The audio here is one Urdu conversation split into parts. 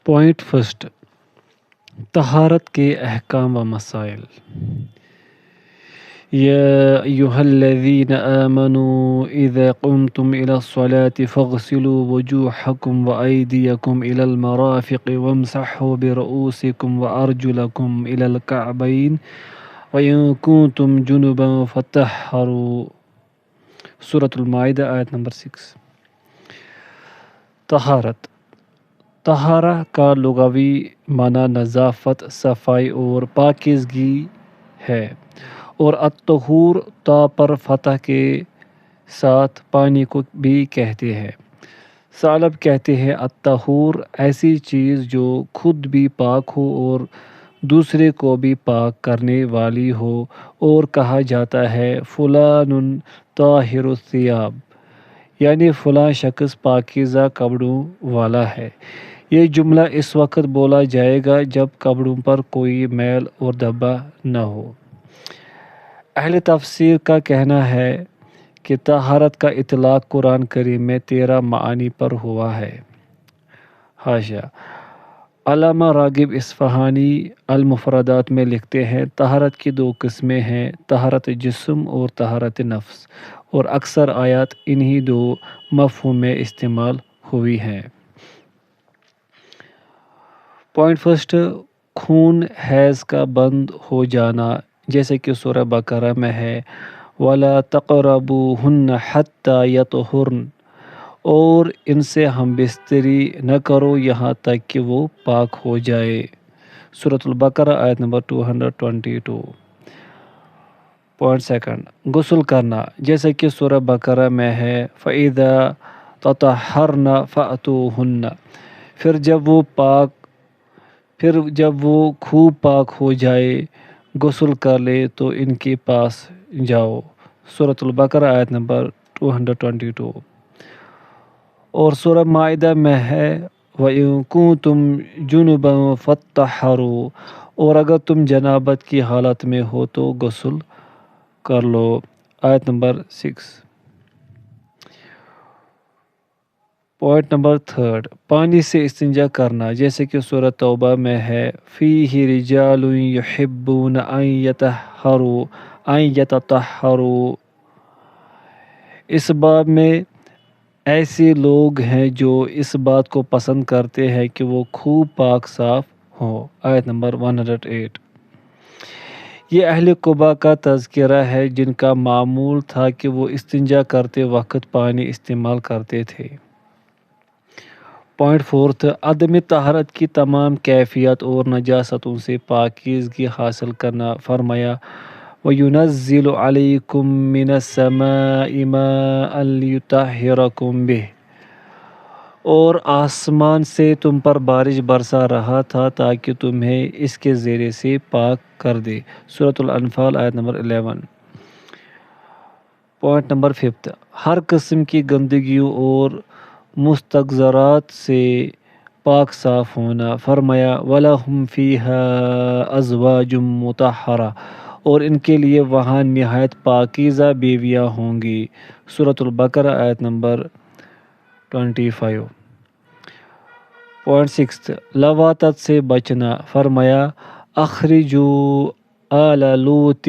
پوائنٹ فرسٹ، طہارت کے احکام و مسائل۔ یا ایہا الذین آمنوا اذا قمتم الى الصلاة فاغسلوا وجوہکم وایدیکم الى المرافق وامسحوا برؤوسکم وارجلکم الى الکعبین وإن کنتم جنبا فطہروا۔ سورۃ المائدہ آیت نمبر 6۔ طہارت، طہارہ کا لغوی معنی نظافت، صفائی اور پاکیزگی ہے، اور الطہور طا پر فتح کے ساتھ پانی کو بھی کہتے ہیں۔ ثعلب کہتے ہیں الطہور ایسی چیز جو خود بھی پاک ہو اور دوسرے کو بھی پاک کرنے والی ہو، اور کہا جاتا ہے فلان طاہر الثیاب، یعنی فلاں شخص پاکیزہ کپڑوں والا ہے۔ یہ جملہ اس وقت بولا جائے گا جب کپڑوں پر کوئی میل اور دھبا نہ ہو۔ اہل تفسیر کا کہنا ہے کہ طہارت کا اطلاق قرآن کریم میں 13 معانی پر ہوا ہے۔ حاشیہ: علامہ راغب اصفہانی المفردات میں لکھتے ہیں طہارت کی 2 قسمیں ہیں، طہارت جسم اور طہارت نفس، اور اکثر آیات انہی 2 مفہوم میں استعمال ہوئی ہیں۔ پوائنٹ فرسٹ، خون حیض کا بند ہو جانا، جیسے کہ سورہ بقرہ میں ہے وَلَا تَقْرَبُوهُنَّ حَتَّى يَطْهُرْنَ، اور ان سے ہم بستری نہ کرو یہاں تک کہ وہ پاک ہو جائے۔ سورۃ البقرہ آیت نمبر 222۔ پوائنٹ سیکنڈ، غسل کرنا، جیسے کہ سورہ بقرہ میں ہے فَإِذَا تَطَهَّرْنَ فَأْتُوهُنَّ، پھر جب وہ خوب پاک ہو جائے غسل کر لے تو ان کے پاس جاؤ۔ سورۃ البقرہ آیت نمبر 222۔ اور سورہ مائدہ میں ہے وَإِن كُنتُمْ جُنُبًا فَطَّهِّرُوا، اور اگر تم جنابت کی حالت میں ہو تو غسل کر لو۔ آیت نمبر 6۔ پوائنٹ نمبر تھرڈ، پانی سے استنجا کرنا، جیسے کہ سورہ توبہ میں ہے فِيهِ رِجَالٌ يُحِبُّونَ أَن يَتَطَهَّرُوا، اس باب میں ایسے لوگ ہیں جو اس بات کو پسند کرتے ہیں کہ وہ خوب پاک صاف ہوں۔ آیت نمبر 108۔ یہ اہل قباء کا تذکرہ ہے جن کا معمول تھا کہ وہ استنجا کرتے وقت پانی استعمال کرتے تھے۔ پوائنٹ فورتھ، عدم طہارت کی تمام کیفیات اور نجاستوں سے پاکیزگی حاصل کرنا۔ فرمایا وَيُنَزِّلُ عَلَيْكُم مِّنَ السَّمَاءِ مَاءً لِيُطَهِّرَكُم بِهِ، اور آسمان سے تم پر بارش برسا رہا تھا تاکہ تمہیں اس کے ذریعے سے پاک کر دے۔ سورۃ الانفال آیت نمبر 11۔ پوائنٹ نمبر ففتھ، ہر قسم کی گندگیوں اور مستقذرات سے پاک صاف ہونا۔ فرمایا وَلَهُمْ فِيهَا أَزْوَاجٌ مُطَهَّرَةٌ، اور ان کے لیے وہاں نہایت پاکیزہ بیویاں ہوں گی۔ سورۃ البقرہ آیت نمبر 25۔ پوائنٹ سکسth، لواطت سے بچنا۔ فرمایا اخرجوا آل لوط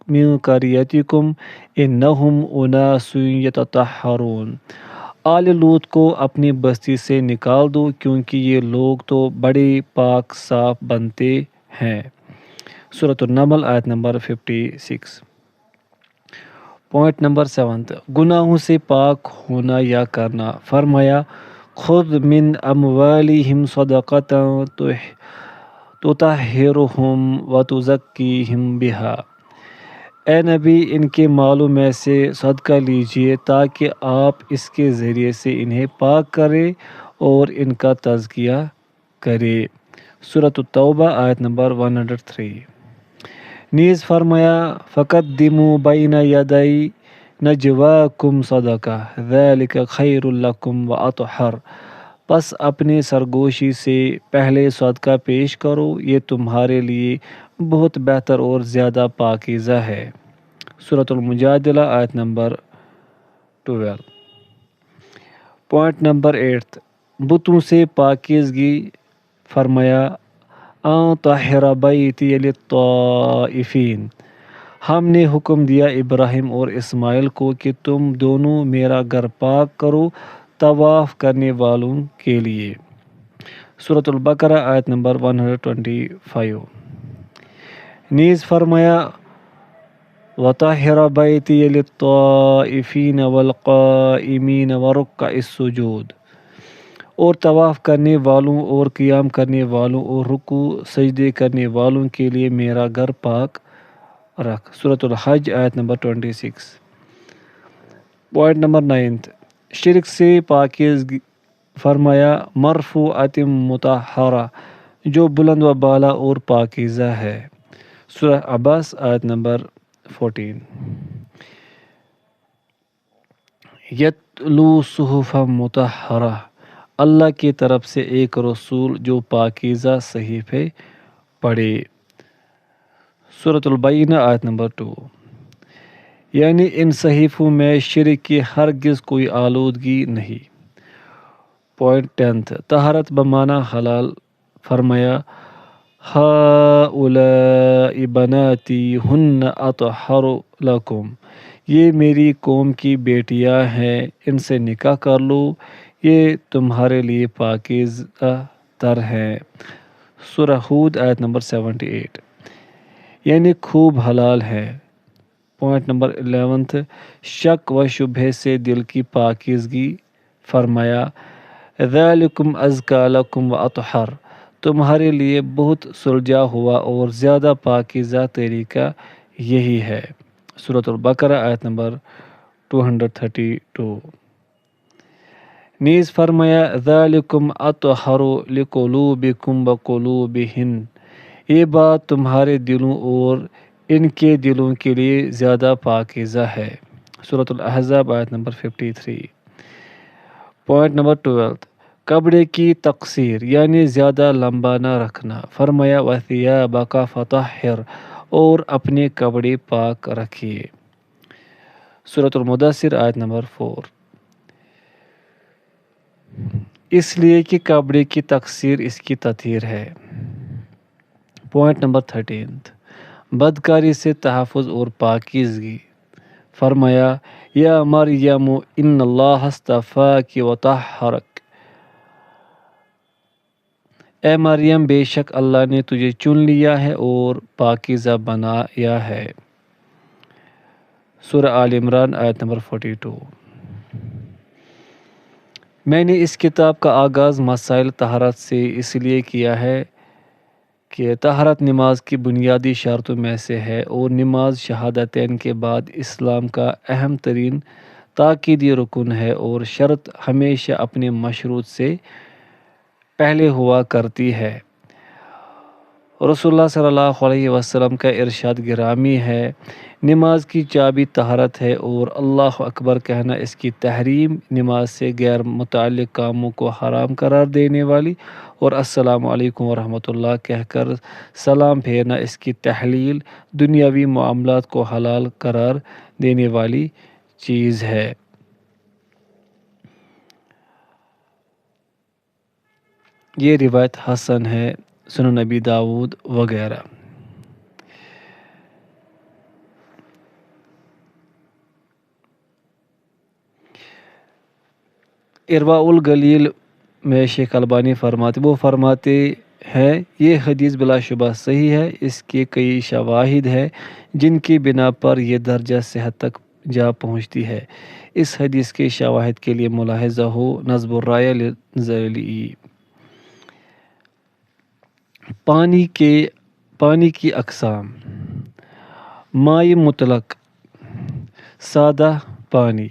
من قریتکم انہم اناس یتطہرون، آل لوط کو اپنی بستی سے نکال دو کیونکہ یہ لوگ تو بڑے پاک صاف بنتے ہیں۔ سورۃ النمل آیت نمبر 56۔ پوائنٹ نمبر 7، گناہوں سے پاک ہونا یا کرنا۔ فرمایا خذ من اموالہم صدقۃ تطہرہم وتزکیہم بہا، اے نبی ان کے مالوں میں سے صدقہ لیجیے تاکہ آپ اس کے ذریعے سے انہیں پاک کریں اور ان کا تزکیہ کریں۔ سورۃ التوبہ آیت نمبر 103۔ نیز فرمایا فَقَدِّمُوا بَيْنَ يَدَيْ نَجْوَاكُمْ صَدَقَةً ذَلِكَ خَيْرٌ لَكُمْ وَأَطْهَرُ، پس اپنے سرگوشی سے پہلے صدقہ پیش کرو، یہ تمہارے لیے بہت بہتر اور زیادہ پاکیزہ ہے۔ سورۃ المجادلہ آیت نمبر 12۔ پوائنٹ نمبر 8، بتوں سے پاکیزگی فرمایا طاہر بیتی للطائفین، ہم نے حکم دیا ابراہیم اور اسماعیل کو کہ تم دونوں میرا گھر پاک کرو طواف کرنے والوں کے لیے۔ سورۃ البقرہ آیت نمبر 125۔ نیز فرمایا وطہر بیتی للطائفین والقائمین ورکع السجود، اور طواف کرنے والوں اور قیام کرنے والوں اور رکوع سجدے کرنے والوں کے لیے میرا گھر پاک رکھ۔ سورۃ الحج آیت نمبر 26۔ پوائنٹ نمبر 9، شرک سے پاکیزگی فرمایا مرفوعۃ مطہرہ، جو بلند و بالا اور پاکیزہ ہے۔ سورہ عبس آیت نمبر 14۔ یتلو صحفا مطہرہ، اللہ کی طرف سے ایک رسول جو پاکیزہ صحیفے پڑھے۔ سورۃ البینہ آیت نمبر 2۔ یعنی ان صحیفوں میں شرک کی ہرگز کوئی آلودگی نہیں۔ پوائنٹ 10، طہارت بمعنی حلال فرمایا ہؤلاء بناتی ہن اطہر لکم، یہ میری قوم کی بیٹیاں ہیں، ان سے نکاح کر لو، یہ تمہارے لیے پاکیزہ تر ہیں۔ سورہ ہود آیت نمبر 78۔ یعنی خوب حلال ہے۔ پوائنٹ نمبر 11، شک و شبہ سے دل کی پاکیزگی فرمایا ذالکم ازکی لکم واطہر، تمہارے لیے بہت سلجھا ہوا اور زیادہ پاکیزہ طریقہ یہی ہے۔ سورۃ البقرہ آیت نمبر 232۔ نیز فرمایا ذالکم اطہر لقلوبکم وقلوبہن، یہ بات تمہارے دلوں اور ان کے دلوں کے لیے زیادہ پاکیزہ ہے۔ سورۃ الاحزاب آیت نمبر 53۔ پوائنٹ نمبر 12، کپڑے کی تقصیر یعنی زیادہ لمبا نہ رکھنا فرمایا وثیابک فطہر، اور اپنے کپڑے پاک رکھیے۔ سورۃ المدثر آیت نمبر 4۔ اس لیے کہ کپڑے کی تقصیر اس کی تطہیر ہے۔ پوائنٹ نمبر 13، بدکاری سے تحفظ اور پاکیزگی فرمایا یا مریم ان اللہ اصطفاک وطہرک، اے مریم بے شک اللہ نے تجھے چن لیا ہے اور پاکیزہ بنایا ہے۔ سورہ آل عمران آیت نمبر 42۔ میں نے اس کتاب کا آغاز مسائل طہارت سے اس لیے کیا ہے کہ طہارت نماز کی بنیادی شرطوں میں سے ہے، اور نماز شہادتین کے بعد اسلام کا اہم ترین تاکیدی رکن ہے، اور شرط ہمیشہ اپنے مشروط سے پہلے ہوا کرتی ہے۔ رسول اللہ صلی اللہ علیہ وسلم کا ارشاد گرامی ہے نماز کی چابی طہارت ہے، اور اللہ اکبر کہنا اس کی تحریم، نماز سے غیر متعلق کاموں کو حرام قرار دینے والی، اور السلام علیکم ورحمۃ اللہ کہہ کر سلام پھیرنا اس کی تحلیل، دنیاوی معاملات کو حلال قرار دینے والی چیز ہے۔ یہ روایت حسن ہے، سنن نبی داؤد وغیرہ۔ ارواء الغلیل میں شیخ البانی فرماتے ہیں یہ حدیث بلا شبہ صحیح ہے، اس کے کئی شواہد ہیں جن کی بنا پر یہ درجہ صحت تک جا پہنچتی ہے۔ اس حدیث کے شواہد کے لیے ملاحظہ ہو نصب الرایہ للذیلی۔ پانی کی اقسام: مائی مطلق، سادہ پانی،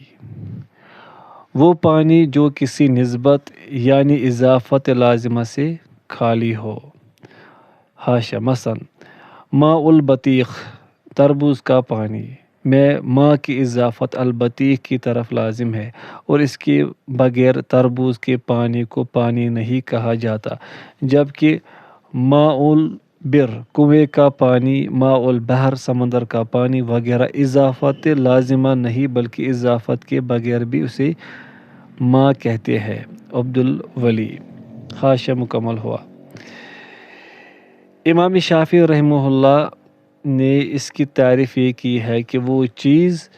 وہ پانی جو کسی نسبت یعنی اضافت لازمہ سے خالی ہو۔ حاشیہ مثلا ماء البطیخ، تربوز کا پانی، میں ماء کی اضافت البطیخ کی طرف لازم ہے، اور اس کے بغیر تربوز کے پانی کو پانی نہیں کہا جاتا، جبکہ ماء البر کنویں کا پانی، ماء البحر سمندر کا پانی وغیرہ اضافت لازمہ نہیں بلکہ اضافت کے بغیر بھی اسے ماں کہتے ہیں۔ عبدالولی حاشیہ مکمل ہوا۔ امام شافعی رحمہ اللہ نے اس کی تعریف یہ کی ہے کہ وہ چیز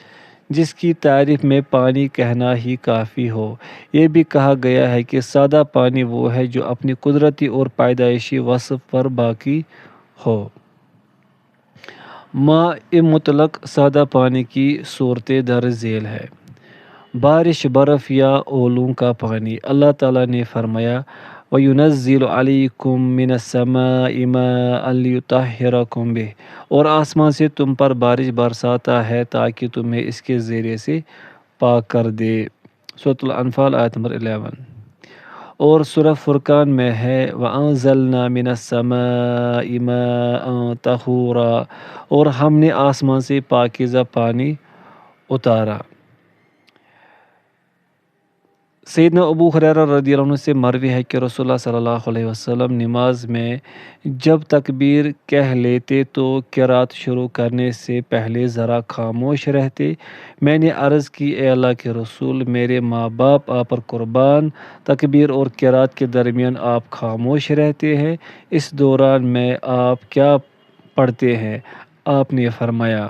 جس کی تعریف میں پانی کہنا ہی کافی ہو۔ یہ بھی کہا گیا ہے کہ سادہ پانی وہ ہے جو اپنی قدرتی اور پیدائشی وصف پر باقی ہو۔ ماء مطلق سادہ پانی کی صورتیں درج ذیل ہے۔ بارش، برف یا اولوں کا پانی۔ اللہ تعالیٰ نے فرمایا وَيُنَزِّلُ عَلَيْكُم مِّنَ السَّمَاءِ مَاءً لِيُطَهِّرَكُم بِهِ، اور آسمان سے تم پر بارش برساتا ہے تاکہ تمہیں اس کے ذریعے سے پاک کر دے۔ سورۃ الانفال آیت نمبر 11۔ اور سورہ فرقان میں ہے وَأَنزَلْنَا مِنَ السَّمَاءِ مَاءً طَهُورًا، اور ہم نے آسمان سے پاکیزہ پانی اتارا۔ سیدنا ابو ہریرہ رضی اللہ عنہ سے مروی ہے کہ رسول اللہ صلی اللہ علیہ وسلم نماز میں جب تکبیر کہہ لیتے تو قرات شروع کرنے سے پہلے ذرا خاموش رہتے۔ میں نے عرض کی اے اللہ کے رسول، میرے ماں باپ آپ پر قربان، تکبیر اور قرات کے درمیان آپ خاموش رہتے ہیں، اس دوران میں آپ کیا پڑھتے ہیں؟ آپ نے فرمایا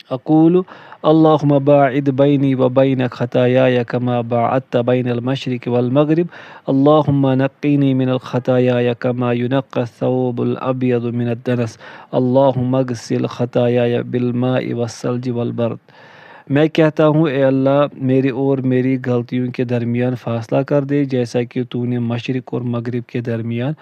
اقول اللہم باعد بینی و بین خطایای کما باعدت بین المشرق والمغرب، اللہم نقینی من الخطایای کما ینقی الثوب الابیض من الدنس، اللہم اغسل خطایای بالماء والثلج والبرد۔ میں کہتا ہوں اے اللہ میرے اور میری غلطیوں کے درمیان فاصلہ کر دے جیسا کہ تو نے مشرق اور مغرب کے درمیان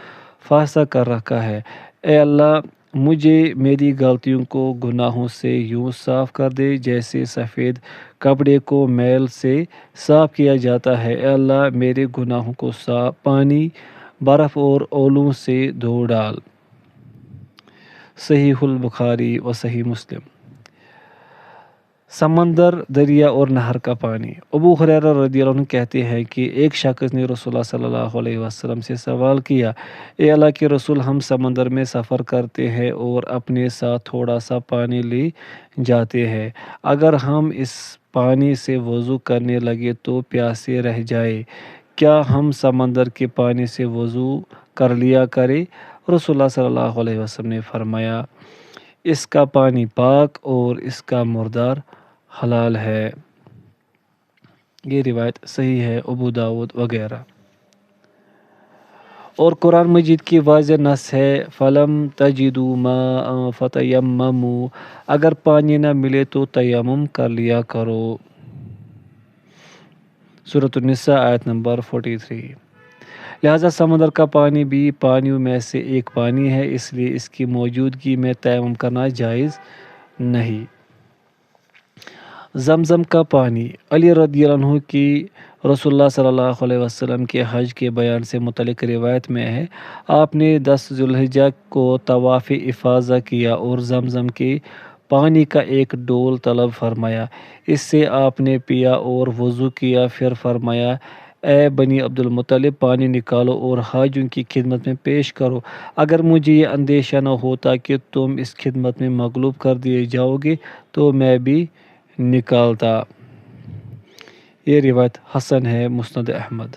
فاصلہ کر رکھا ہے۔ اے اللہ مجھے میری غلطیوں کو گناہوں سے یوں صاف کر دے جیسے سفید کپڑے کو میل سے صاف کیا جاتا ہے۔ اے اللہ میرے گناہوں کو پانی، برف اور اولوں سے دھو ڈال۔ صحیح البخاری و صحیح مسلم۔ سمندر، دریا اور نہر کا پانی۔ ابو ہریرہ رضی اللہ عنہ کہتے ہیں کہ ایک شخص نے رسول اللہ صلی اللہ علیہ وسلم سے سوال کیا، اے اللہ کے رسول، ہم سمندر میں سفر کرتے ہیں اور اپنے ساتھ تھوڑا سا پانی لے جاتے ہیں، اگر ہم اس پانی سے وضو کرنے لگے تو پیاسے رہ جائے، کیا ہم سمندر کے پانی سے وضو کر لیا کریں؟ رسول اللہ صلی اللہ علیہ وسلم نے فرمایا اس کا پانی پاک اور اس کا مردار حلال ہے۔ یہ روایت صحیح ہے، ابو داود وغیرہ۔ اور قرآن مجید کی واضح نص ہے فَلَمْ تَجِدُوا مَاءً فَتَيَمَّمُوا، اگر پانی نہ ملے تو تیمم کر لیا کرو۔ سورۃ النساء آیت نمبر 43۔ لہذا سمندر کا پانی بھی پانیوں میں سے ایک پانی ہے، اس لیے اس کی موجودگی میں تیمم کرنا جائز نہیں۔ زمزم کا پانی۔ علی رضی اللہ عنہ کی رسول اللہ صلی اللہ علیہ وسلم کے حج کے بیان سے متعلق روایت میں ہے آپ نے 10 ذی الحجہ کو طواف افاضہ کیا اور زمزم کے پانی کا ایک ڈول طلب فرمایا، اس سے آپ نے پیا اور وضو کیا، پھر فرمایا اے بنی عبد المطلب پانی نکالو اور حاجیوں کی خدمت میں پیش کرو، اگر مجھے یہ اندیشہ نہ ہوتا کہ تم اس خدمت میں مغلوب کر دیے جاؤ گے تو میں بھی نکالتا۔ یہ روایت حسن ہے، مسند احمد۔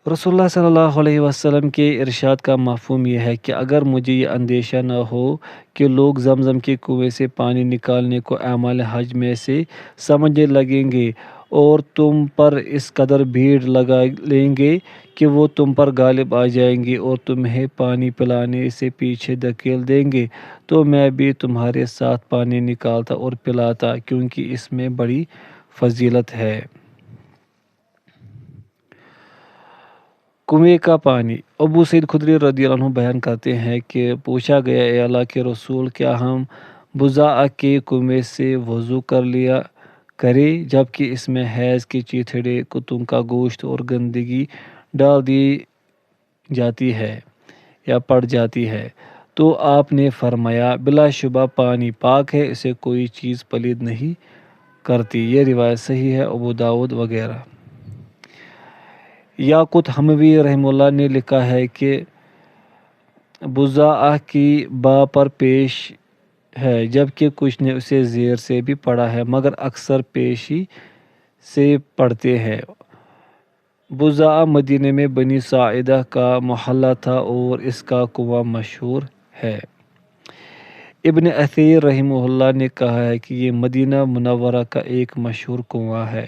رسول اللہ صلی اللہ علیہ وسلم کے ارشاد کا مفہوم یہ ہے کہ اگر مجھے یہ اندیشہ نہ ہو کہ لوگ زمزم کے کنویں سے پانی نکالنے کو اعمال حج میں سے سمجھنے لگیں گے اور تم پر اس قدر بھیڑ لگا لیں گے کہ وہ تم پر غالب آ جائیں گے اور تمہیں پانی پلانے سے پیچھے دھکیل دیں گے، تو میں بھی تمہارے ساتھ پانی نکالتا اور پلاتا، کیونکہ اس میں بڑی فضیلت ہے۔ کنویں کا پانی۔ ابو سعید خدری رضی اللہ عنہ بیان کرتے ہیں کہ پوچھا گیا اے اللہ کے رسول، کیا ہم بضاء کے کنویں سے وضو کر لیا کریں جبکہ اس میں حیض کے چیتھڑے، کتوں کا گوشت اور گندگی ڈال دی جاتی ہے یا پڑ جاتی ہے؟ تو آپ نے فرمایا بلا شبہ پانی پاک ہے، اسے کوئی چیز پلید نہیں کرتی۔ یہ روایت صحیح ہے، ابو داود وغیرہ۔ یاقوت حموی رحمہ اللہ نے لکھا ہے کہ بضاء کی با پر پیش ہے جبکہ کچھ نے اسے زیر سے بھی پڑھا ہے، مگر اکثر پیشی سے پڑھتے ہیں۔ بزاء مدینہ میں بنی ساعدہ کا محلہ تھا اور اس کا کنواں مشہور ہے۔ ابن اثیر رحمہ اللہ نے کہا ہے کہ یہ مدینہ منورہ کا ایک مشہور کنواں ہے۔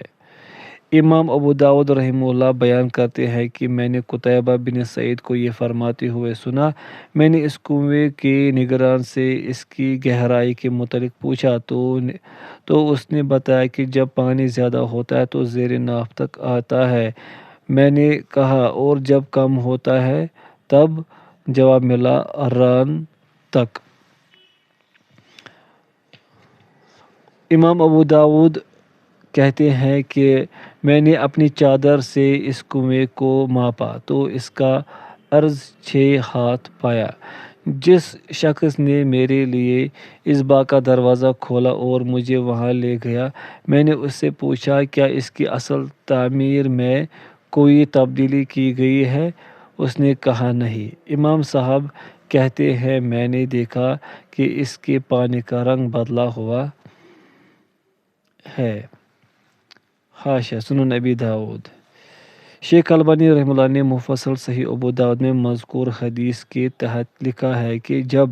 امام ابو داؤد رحمہ اللہ بیان کرتے ہیں کہ میں نے قتیبہ بن سعید کو یہ فرماتے ہوئے سنا، میں نے اس کنویں کے نگران سے اس کی گہرائی کے متعلق پوچھا تو اس نے بتایا کہ جب پانی زیادہ ہوتا ہے تو زیر ناف تک آتا ہے۔ میں نے کہا اور جب کم ہوتا ہے تب؟ جواب ملا ران تک۔ امام ابو داؤد کہتے ہیں کہ میں نے اپنی چادر سے اس کنویں کو ماپا تو اس کا عرض 6 ہاتھ پایا۔ جس شخص نے میرے لیے اس باغ کا دروازہ کھولا اور مجھے وہاں لے گیا، میں نے اس سے پوچھا کیا اس کی اصل تعمیر میں کوئی تبدیلی کی گئی ہے؟ اس نے کہا نہیں۔ امام صاحب کہتے ہیں میں نے دیکھا کہ اس کے پانی کا رنگ بدلا ہوا ہے۔ حاشیہ سنن ابی داؤد۔ شیخ البانی رحمہ اللہ نے مفصل صحیح ابو داؤد میں مذکور حدیث کے تحت لکھا ہے کہ جب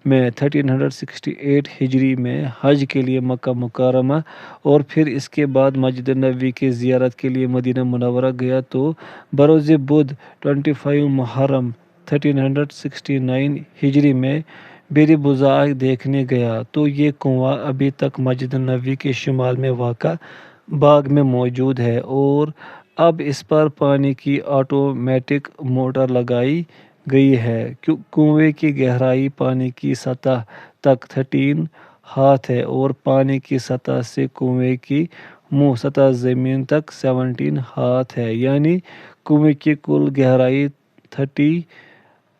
میں 1368 ہجری میں حج کے لیے مکہ مکرمہ اور پھر اس کے بعد مسجد نبوی کی زیارت کے لیے مدینہ منورہ گیا تو بروز بدھ 25 محرم 1369 ہجری میں بئر بضاع دیکھنے گیا تو یہ کنواں ابھی تک مسجد نبوی کے شمال میں واقع باغ میں موجود ہے اور اب اس پر پانی کی آٹومیٹک موٹر لگائی گئی ہے۔ کنویں کی گہرائی پانی کی سطح تک 13 ہاتھ ہے اور پانی کی سطح سے کنویں کی منہ سطح زمین تک 17 ہاتھ ہے، یعنی کنویں کی کل گہرائی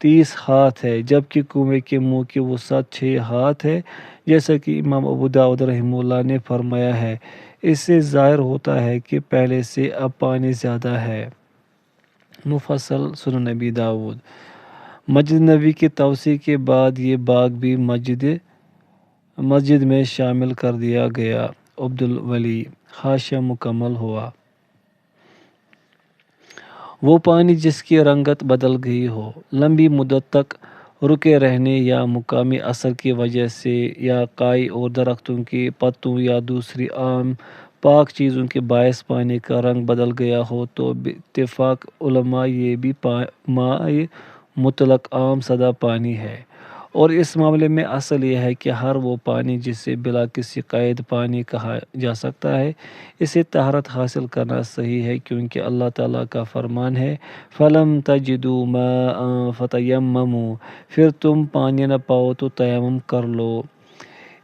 30 ہاتھ ہے جبکہ کنویں کے منہ کی وسعت 6 ہاتھ ہے، جیسا کہ امام ابو داؤد رحمہ اللہ نے فرمایا ہے۔ اس سے ظاہر ہوتا ہے کہ پہلے سے اب پانی زیادہ ہے۔ مفصل سنن ابی داؤد۔ مسجد نبوی کی توسیع کے بعد یہ باغ بھی مسجد میں شامل کر دیا گیا۔ عبد الولی۔ حاشیہ مکمل ہوا۔ وہ پانی جس کی رنگت بدل گئی ہو، لمبی مدت تک رکے رہنے یا مقامی اثر کی وجہ سے یا کائی اور درختوں کے پتوں یا دوسری عام پاک چیزوں کے باعث پانی کا رنگ بدل گیا ہو تو باتفاق علماء یہ بھی ماء مطلق عام سادہ پانی ہے، اور اس معاملے میں اصل یہ ہے کہ ہر وہ پانی جسے بلا کسی قید پانی کہا جا سکتا ہے، اسے طہارت حاصل کرنا صحیح ہے، کیونکہ اللہ تعالیٰ کا فرمان ہے فَلَمْ تَجِدُوا مَاءً فَتَيَمَّمُوا، پھر تم پانی نہ پاؤ تو تیمم کر لو۔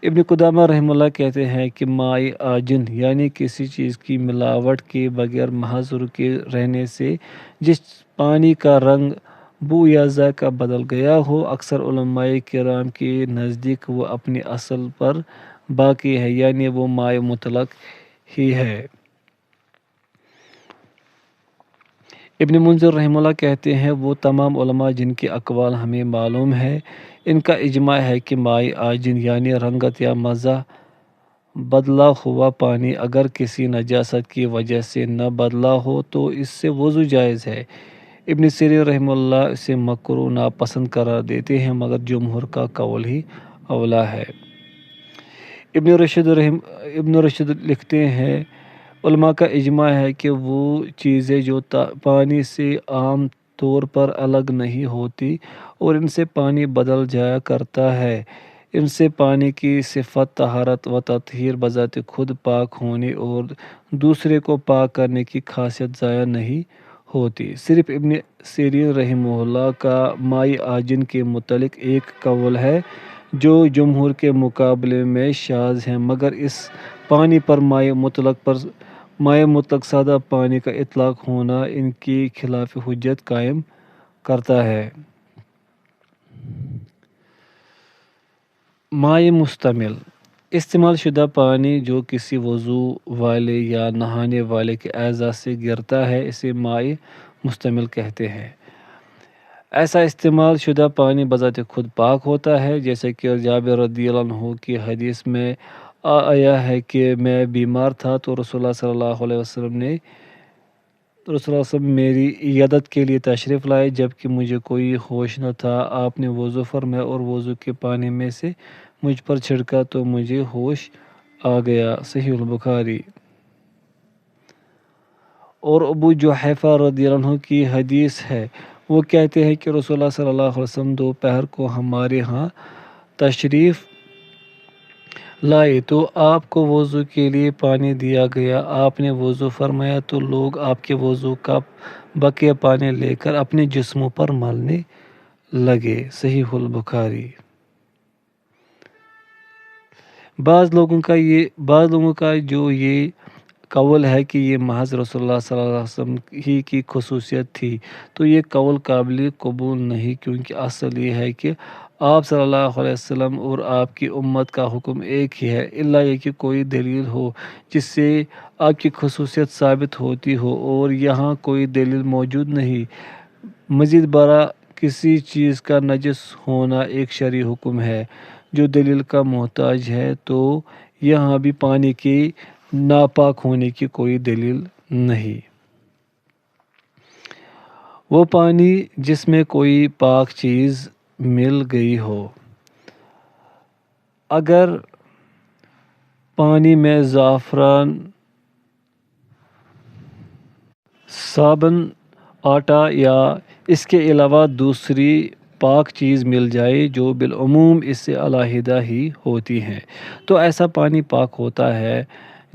ابن قدامہ رحمہ اللہ کہتے ہیں کہ ماء عاجن یعنی کسی چیز کی ملاوٹ کے بغیر محض رکے رہنے سے جس پانی کا رنگ، بو یا ذائقہ بدل گیا ہو، اکثر علماء کرام کے نزدیک وہ اپنی اصل پر باقی ہے، یعنی وہ ماء مطلق ہی ہے۔ ابن منذر رحمہ اللہ کہتے ہیں وہ تمام علماء جن کے اقوال ہمیں معلوم ہے، ان کا اجماع ہے کہ ماء عاجن یعنی رنگت یا مزہ بدلا ہوا پانی اگر کسی نجاست کی وجہ سے نہ بدلا ہو تو اس سے وضو جائز ہے۔ ابن سیرین رحمہ اللہ اسے مکروہ ناپسند قرار دیتے ہیں، مگر جمہور کا قول ہی اولیٰ ہے۔ ابن رشد لکھتے ہیں علماء کا اجماع ہے کہ وہ چیزیں جو پانی سے عام طور پر الگ نہیں ہوتی اور ان سے پانی بدل جایا کرتا ہے، ان سے پانی کی صفت طہارت و تطہیر بذات خود پاک ہونے اور دوسرے کو پاک کرنے کی خاصیت ضائع نہیں ہوتی۔ صرف ابن سیرین رحمہ اللہ کا ماء عاجن کے متعلق ایک قول ہے جو جمہور کے مقابلے میں شاذ ہے، مگر اس پانی پر ماء مطلق سادہ پانی کا اطلاق ہونا ان کے خلاف حجت قائم کرتا ہے۔ ماء مستعمل، استعمال شدہ پانی جو کسی وضو والے یا نہانے والے کے اعضاء سے گرتا ہے اسے ماء مستعمل کہتے ہیں۔ ایسا استعمال شدہ پانی بذات خود پاک ہوتا ہے، جیسے کہ جابر رضی اللہ عنہ کی حدیث میں آیا ہے کہ میں بیمار تھا تو رسول اللہ صلی اللہ علیہ وسلم میری عیادت کے لیے تشریف لائے جبکہ مجھے کوئی ہوش نہ تھا۔ آپ نے وضو فرمایا اور وضو کے پانی میں سے مجھ پر چھڑکا تو مجھے ہوش آ گیا۔ صحیح البخاری۔ اور ابو جحیفہ رضی اللہ عنہ کی حدیث ہے، وہ کہتے ہیں کہ رسول اللہ صلی اللہ علیہ وسلم دوپہر کو ہمارے ہاں تشریف لائے تو آپ کو وضو کے لیے پانی دیا گیا۔ آپ نے وضو فرمایا تو لوگ آپ کے وضو کا بقیہ پانی لے کر اپنے جسموں پر ملنے لگے۔ صحیح البخاری۔ بعض لوگوں کا جو یہ قول ہے کہ یہ محض رسول اللہ صلی اللہ علیہ وسلم ہی کی خصوصیت تھی تو یہ قول قابل قبول نہیں، کیونکہ اصل یہ ہے کہ آپ صلی اللہ علیہ وسلم اور آپ کی امت کا حکم ایک ہی ہے، الا یہ کہ کوئی دلیل ہو جس سے آپ کی خصوصیت ثابت ہوتی ہو، اور یہاں کوئی دلیل موجود نہیں۔ مزید برآں کسی چیز کا نجس ہونا ایک شرعی حکم ہے جو دلیل کا محتاج ہے، تو یہاں بھی پانی کے ناپاک ہونے کی کوئی دلیل نہیں۔ وہ پانی جس میں کوئی پاک چیز مل گئی ہو، اگر پانی میں زعفران، صابن، آٹا یا اس کے علاوہ دوسری پاک چیز مل جائے جو بالعموم اس سے علیحدہ ہی ہوتی ہیں، تو ایسا پانی پاک ہوتا ہے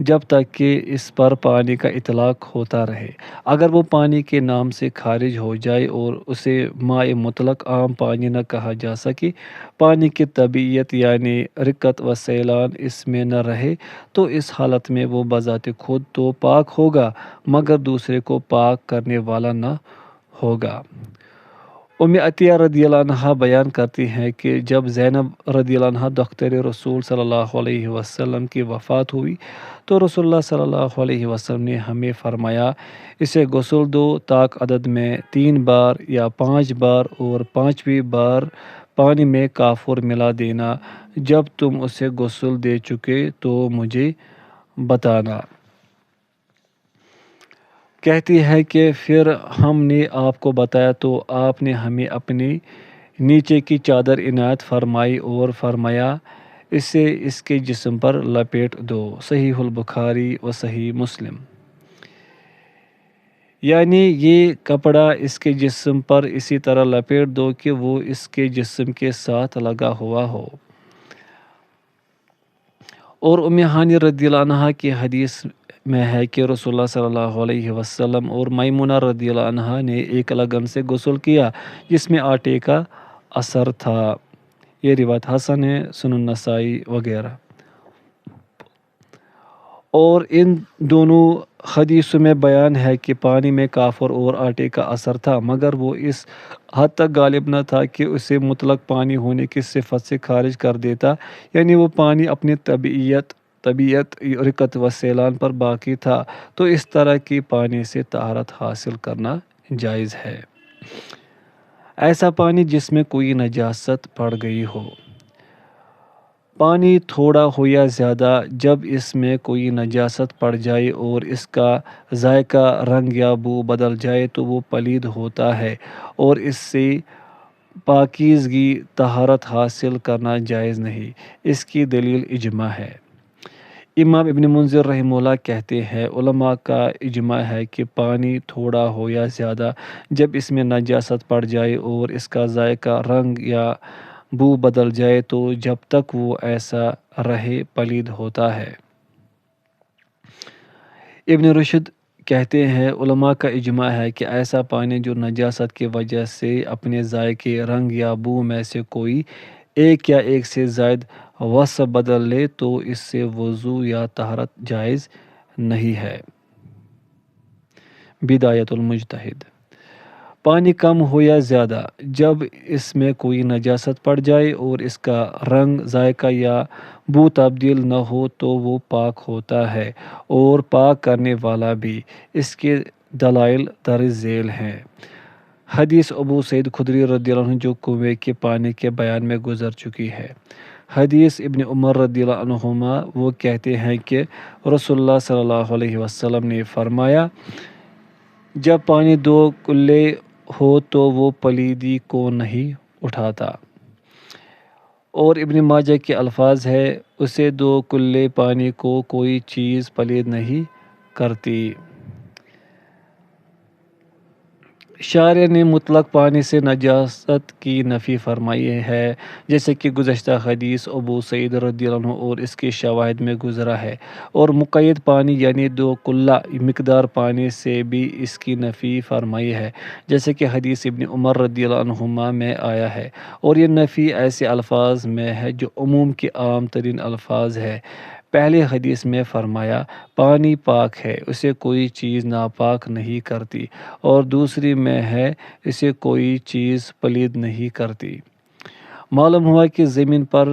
جب تک کہ اس پر پانی کا اطلاق ہوتا رہے۔ اگر وہ پانی کے نام سے خارج ہو جائے اور اسے ماء مطلق عام پانی نہ کہا جا سکے، پانی کی طبیعت یعنی رقت و سیلان اس میں نہ رہے، تو اس حالت میں وہ بذات خود تو پاک ہوگا مگر دوسرے کو پاک کرنے والا نہ ہوگا۔ ام عطیہ رضی اللہ عنہا بیان کرتی ہیں کہ جب زینب رضی اللہ عنہا دختر رسول صلی اللہ علیہ وسلم کی وفات ہوئی تو رسول اللہ صلی اللہ علیہ وسلم نے ہمیں فرمایا، اسے غسل دو طاق عدد میں 3 بار یا 5 بار، اور 5ویں بار پانی میں کافور ملا دینا۔ جب تم اسے غسل دے چکے تو مجھے بتانا۔ کہتی ہے کہ پھر ہم نے آپ کو بتایا تو آپ نے ہمیں اپنے نیچے کی چادر عنایت فرمائی اور فرمایا، اسے اس کے جسم پر لپیٹ دو۔ صحیح البخاری و صحیح مسلم۔ یعنی یہ کپڑا اس کے جسم پر اسی طرح لپیٹ دو کہ وہ اس کے جسم کے ساتھ لگا ہوا ہو۔ اور ام ہانی رضی اللہ عنہا کی حدیث میں ہے کہ رسول اللہ صلی اللہ علیہ وسلم اور میمونہ رضی اللہ عنہا نے ایک لگن سے غسل کیا جس میں آٹے کا اثر تھا۔ یہ روایت حسن ہے، سنن نسائی وغیرہ۔ اور ان دونوں حدیثوں میں بیان ہے کہ پانی میں کافور اور آٹے کا اثر تھا، مگر وہ اس حد تک غالب نہ تھا کہ اسے مطلق پانی ہونے کی صفت سے خارج کر دیتا، یعنی وہ پانی اپنی طبیعت رقت و سیلان پر باقی تھا، تو اس طرح کی پانی سے طہارت حاصل کرنا جائز ہے۔ ایسا پانی جس میں کوئی نجاست پڑ گئی ہو، پانی تھوڑا ہو یا زیادہ، جب اس میں کوئی نجاست پڑ جائے اور اس کا ذائقہ، رنگ یا بو بدل جائے تو وہ پلید ہوتا ہے اور اس سے پاکیزگی طہارت حاصل کرنا جائز نہیں۔ اس کی دلیل اجماع ہے۔ امام ابن منذر رحمہ اللہ کہتے ہیں، علماء کا اجماع ہے کہ پانی تھوڑا ہو یا زیادہ، جب اس میں نجاست پڑ جائے اور اس کا ذائقہ، رنگ یا بو بدل جائے تو جب تک وہ ایسا رہے پلید ہوتا ہے۔ ابن رشد کہتے ہیں، علماء کا اجماع ہے کہ ایسا پانی جو نجاست کی وجہ سے اپنے ذائقے، رنگ یا بو میں سے کوئی ایک یا ایک سے زائد وصف بدل لے تو اس سے وضو یا طہارت جائز نہیں ہے۔ بدایت المجتہد۔ پانی کم ہو یا زیادہ، جب اس میں کوئی نجاست پڑ جائے اور اس کا رنگ، ذائقہ یا بو تبدیل نہ ہو تو وہ پاک ہوتا ہے اور پاک کرنے والا بھی۔ اس کے دلائل درج ذیل ہیں۔ حدیث ابو سعید خدری رضی اللہ عنہ جو کنویں کے پانی کے بیان میں گزر چکی ہے۔ حدیث ابن عمر رضی اللہ عنہما وہ کہتے ہیں کہ رسول اللہ صلی اللہ علیہ وسلم نے فرمایا، جب پانی دو کلے ہو تو وہ پلیدی کو نہیں اٹھاتا۔ اور ابن ماجہ کے الفاظ ہے، اسے دو کلے پانی کو کوئی چیز پلید نہیں کرتی۔ شارع نے مطلق پانی سے نجاست کی نفی فرمائی ہے، جیسے کہ گزشتہ حدیث ابو سعید رضی اللہ عنہ اور اس کے شواہد میں گزرا ہے، اور مقید پانی یعنی دو کلہ مقدار پانی سے بھی اس کی نفی فرمائی ہے، جیسے کہ حدیث ابن عمر رضی اللہ عنہما میں آیا ہے۔ اور یہ نفی ایسے الفاظ میں ہے جو عموم کے عام ترین الفاظ ہے۔ پہلے حدیث میں فرمایا، پانی پاک ہے، اسے کوئی چیز ناپاک نہیں کرتی، اور دوسری میں ہے، اسے کوئی چیز پلید نہیں کرتی۔ معلوم ہوا کہ زمین پر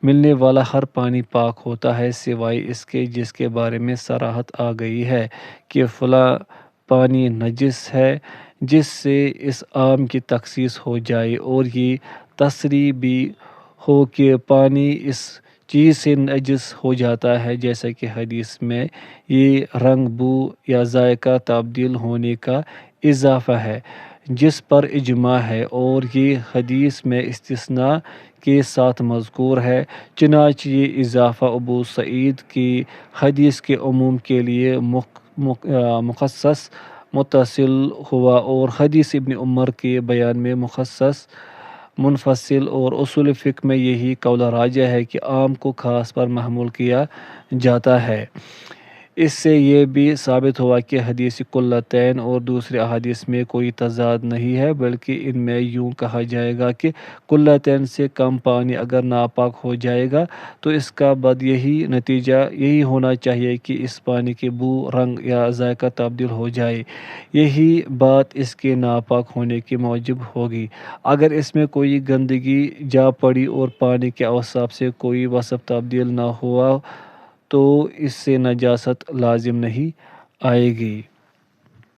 ملنے والا ہر پانی پاک ہوتا ہے، سوائے اس کے جس کے بارے میں صراحت آ گئی ہے کہ فلاں پانی نجس ہے، جس سے اس عام کی تخصیص ہو جائے اور یہ تصریح بھی ہو کہ پانی اس چیز سے نجس ہو جاتا ہے، جیسا کہ حدیث میں یہ رنگ، بو یا ذائقہ تبدیل ہونے کا اضافہ ہے، جس پر اجماع ہے، اور یہ حدیث میں استثناء کے ساتھ مذکور ہے۔ چنانچہ یہ اضافہ ابو سعید کی حدیث کے عموم کے لیے مخصص متصل ہوا، اور حدیث ابن عمر کے بیان میں مخصص منفصل، اور اصول فقہ میں یہی قول راجح ہے کہ عام کو خاص پر محمول کیا جاتا ہے۔ اس سے یہ بھی ثابت ہوا کہ حدیث قلتین اور دوسرے احادیث میں کوئی تضاد نہیں ہے، بلکہ ان میں یوں کہا جائے گا کہ قلتین سے کم پانی اگر ناپاک ہو جائے گا تو اس کا بعد یہی نتیجہ یہی ہونا چاہیے کہ اس پانی کی بو، رنگ یا ذائقہ تبدیل ہو جائے، یہی بات اس کے ناپاک ہونے کی موجب ہوگی۔ اگر اس میں کوئی گندگی جا پڑی اور پانی کے اوصاف سے کوئی وصف تبدیل نہ ہوا تو اس سے نجاست لازم نہیں آئے گی۔